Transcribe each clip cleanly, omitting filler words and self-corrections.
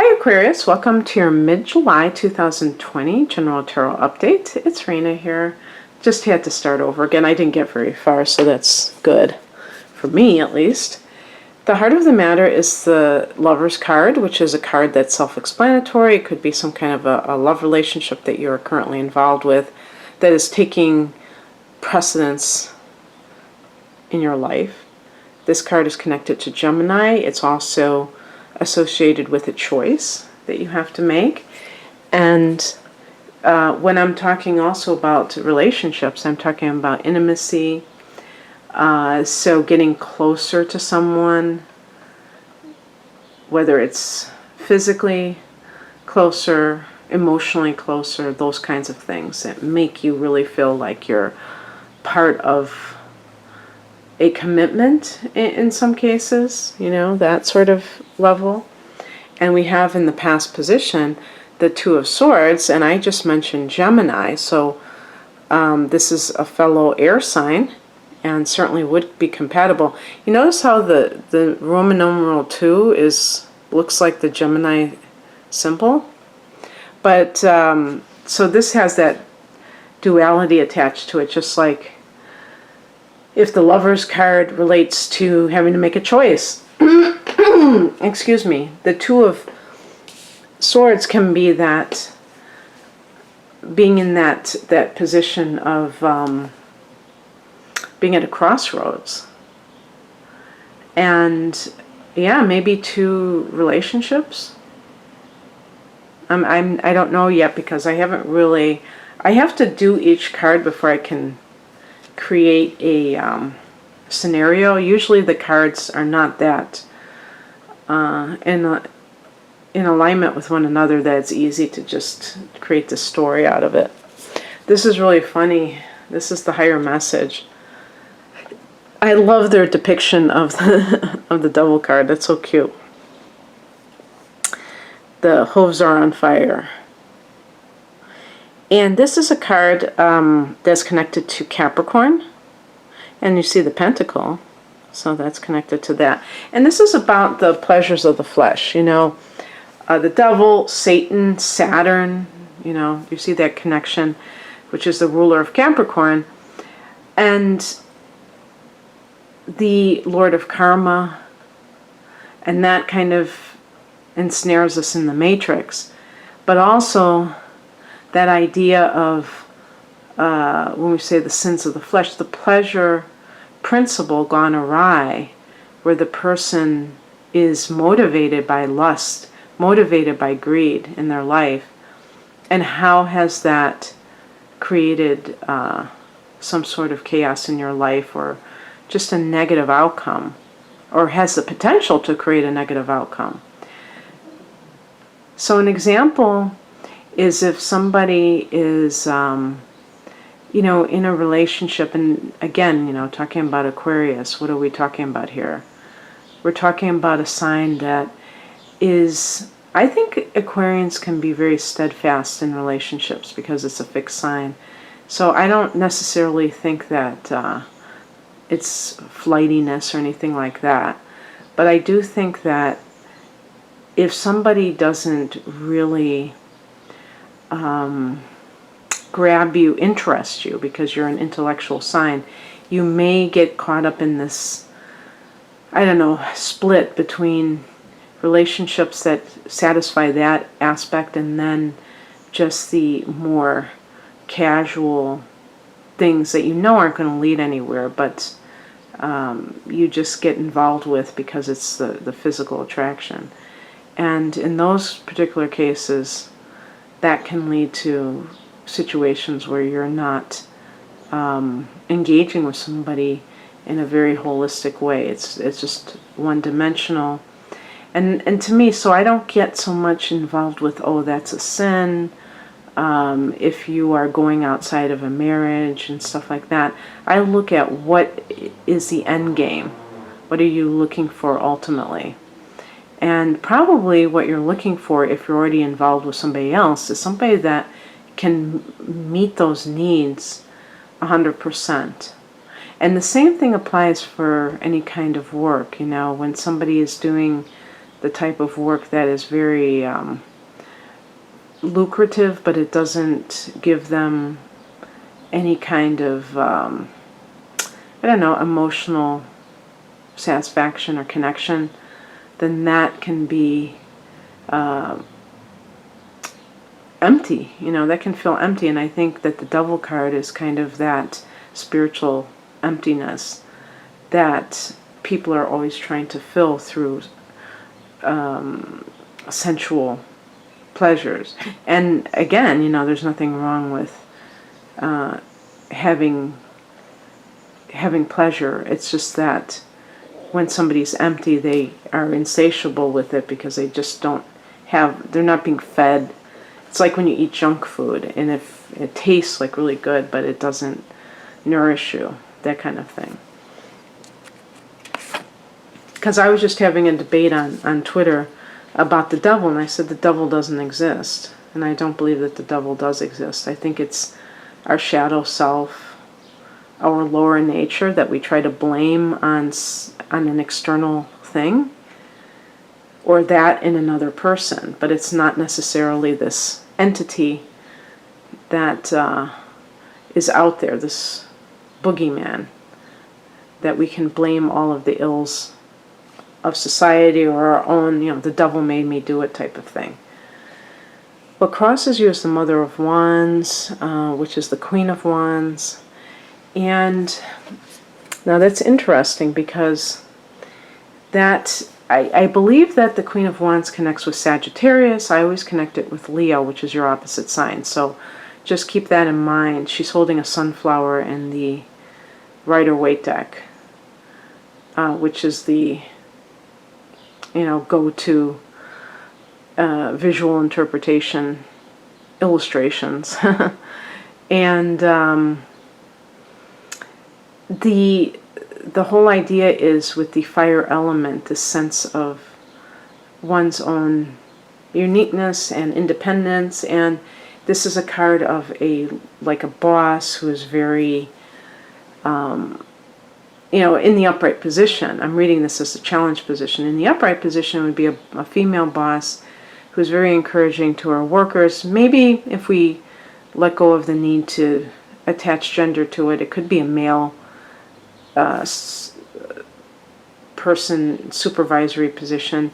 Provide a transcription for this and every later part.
Hi Aquarius, welcome to your mid-July 2020 General Tarot Update. It's Rena here. Just had to start over again. I didn't get very far, so that's good. For me, at least. The heart of the matter is the Lover's card, which is a card that's self-explanatory. It could be some kind of a love relationship that you're currently involved with that is taking precedence in your life. This card is connected to Gemini. It's also associated with a choice that you have to make. And when I'm talking also about relationships, I'm talking about intimacy. So getting closer to someone, whether it's physically closer, emotionally closer, those kinds of things that make you really feel like you're part of a commitment in some cases, you know, that sort of level. And we have in the past position the Two of Swords, and I just mentioned Gemini, so this is a fellow air sign and certainly would be compatible. You notice how the Roman numeral 2 looks like the Gemini symbol? But so this has that duality attached to it, just like if the Lover's card relates to having to make a choice. Excuse me. The Two of Swords can be that, being in that position of being at a crossroads. And yeah, maybe two relationships. I don't know yet because I haven't really, I have to do each card before I can create a scenario. Usually the cards are not that in alignment with one another that it's easy to just create the story out of it. This is really funny. This is the higher message. I love their depiction of the Devil card. That's so cute. The hooves are on fire. And this is a card that's connected to Capricorn. And you see the pentacle. So that's connected to that. And this is about the pleasures of the flesh. You know, the devil, Satan, Saturn. You know, you see that connection, which is the ruler of Capricorn. And the Lord of Karma. And that kind of ensnares us in the matrix. But also that idea of, when we say the sins of the flesh, the pleasure principle gone awry, where the person is motivated by lust, motivated by greed in their life. And how has that created some sort of chaos in your life, or just a negative outcome, or has the potential to create a negative outcome? So an example is if somebody is, you know, in a relationship, and again, you know, talking about Aquarius, what are we talking about here? We're talking about a sign that is, I think Aquarians can be very steadfast in relationships because it's a fixed sign. So I don't necessarily think that it's flightiness or anything like that. But I do think that if somebody doesn't really grab you, interest you, because you're an intellectual sign, you may get caught up in this, I don't know, split between relationships that satisfy that aspect and then just the more casual things that you know aren't going to lead anywhere, but you just get involved with because it's the physical attraction. And in those particular cases, that can lead to situations where you're not engaging with somebody in a very holistic way. It's just one-dimensional. And to me, so I don't get so much involved with, oh, that's a sin, if you are going outside of a marriage and stuff like that. I look at what is the end game. What are you looking for ultimately? And probably what you're looking for, if you're already involved with somebody else, is somebody that can meet those needs 100%. And the same thing applies for any kind of work. You know, when somebody is doing the type of work that is very lucrative, but it doesn't give them any kind of, I don't know, emotional satisfaction or connection, then that can be empty. That can feel empty. And I think that the Devil card is kind of that spiritual emptiness that people are always trying to fill through sensual pleasures. And again, there's nothing wrong with having pleasure. It's just that when somebody's empty, they are insatiable with it because they just they're not being fed. It's like when you eat junk food, and if it tastes like really good, but it doesn't nourish you, that kind of thing. Because I was just having a debate on Twitter about the devil, and I said the devil doesn't exist. And I don't believe that the devil does exist. I think it's our shadow self, our lower nature that we try to blame on an external thing, or that in another person. But it's not necessarily this entity that is out there, this boogeyman, that we can blame all of the ills of society or our own, the devil made me do it type of thing. What crosses you is the Mother of Wands, which is the Queen of Wands. And now that's interesting because I believe that the Queen of Wands connects with Sagittarius. I always connect it with Leo, which is your opposite sign. So just keep that in mind. She's holding a sunflower in the Rider-Waite deck, which is the go-to visual interpretation illustrations. And the whole idea is with the fire element, the sense of one's own uniqueness and independence. And this is a card of a boss who is very in the upright position. I'm reading this as a challenge position. In the upright position would be a female boss who's very encouraging to her workers. Maybe if we let go of the need to attach gender to it, it could be a male person, supervisory position,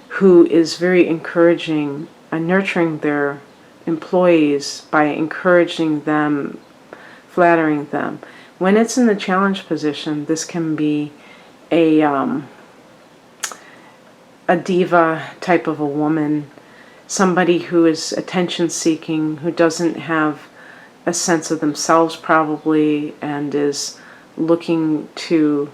who is very encouraging and nurturing their employees by encouraging them, flattering them. When it's in the challenge position, this can be a diva type of a woman, somebody who is attention-seeking, who doesn't have a sense of themselves probably, and is looking to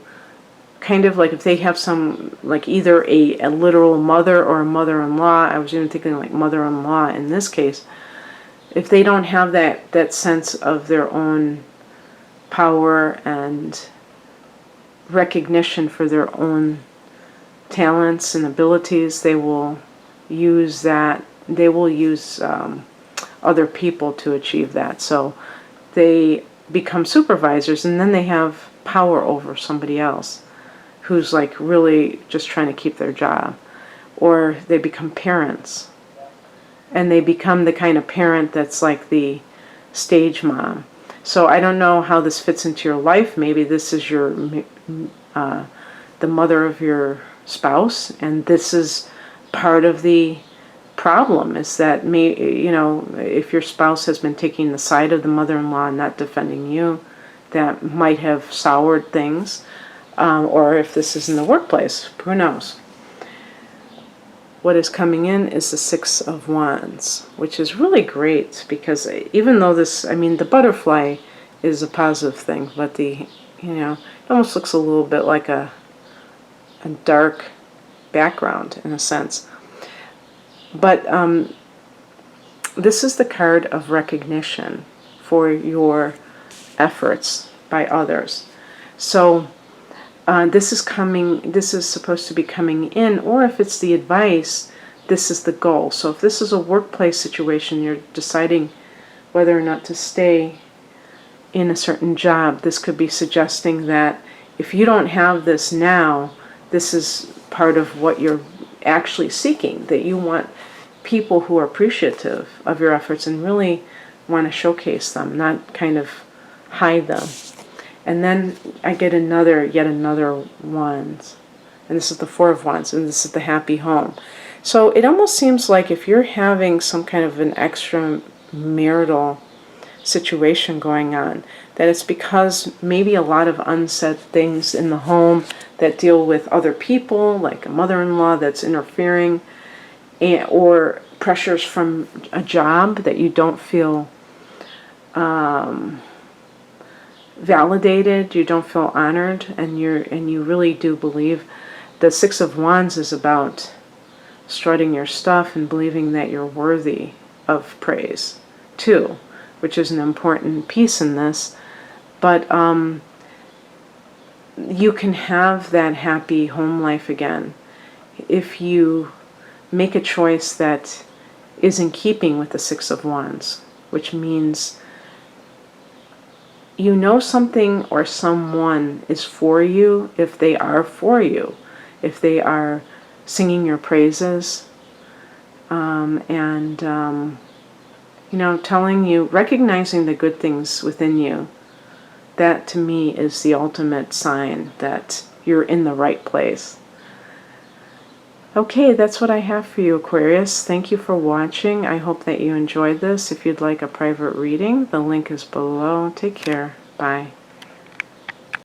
kind of if they have some, either a literal mother or a mother-in-law. I was even thinking mother-in-law in this case. If they don't have that sense of their own power and recognition for their own talents and abilities, they will use that. They will use other people to achieve that. So they become supervisors, and then they have power over somebody else who's really just trying to keep their job. Or they become parents, and they become the kind of parent that's like the stage mom. So I don't know how this fits into your life. Maybe this is the mother of your spouse, and this is part of the problem, is that if your spouse has been taking the side of the mother-in-law and not defending you, that might have soured things. Or if this is in the workplace, who knows? What is coming in is the Six of Wands, which is really great because even though the butterfly is a positive thing, but it almost looks a little bit like a dark background in a sense. But this is the card of recognition for your efforts by others. So this is supposed to be coming in, or if it's the advice, this is the goal. So if this is a workplace situation, you're deciding whether or not to stay in a certain job, this could be suggesting that if you don't have this now, this is part of what you're actually seeking, that you want people who are appreciative of your efforts and really want to showcase them, not kind of hide them. And then I get yet another Wands. And this is the Four of Wands, and this is the happy home. So it almost seems like if you're having some kind of an extramarital situation going on, that it's because maybe a lot of unsaid things in the home that deal with other people, like a mother-in-law that's interfering, or pressures from a job that you don't feel validated, you don't feel honored, and you really do believe. The Six of Wands is about strutting your stuff and believing that you're worthy of praise too, which is an important piece in this. But you can have that happy home life again if you make a choice that is in keeping with the Six of Wands, which means you know something or someone is for you if they are for you, if they are singing your praises, and you know, telling you, recognizing the good things within you. That to me is the ultimate sign that you're in the right place. Okay, that's what I have for you, Aquarius. Thank you for watching. I hope that you enjoyed this. If you'd like a private reading, the link is below. Take care. Bye.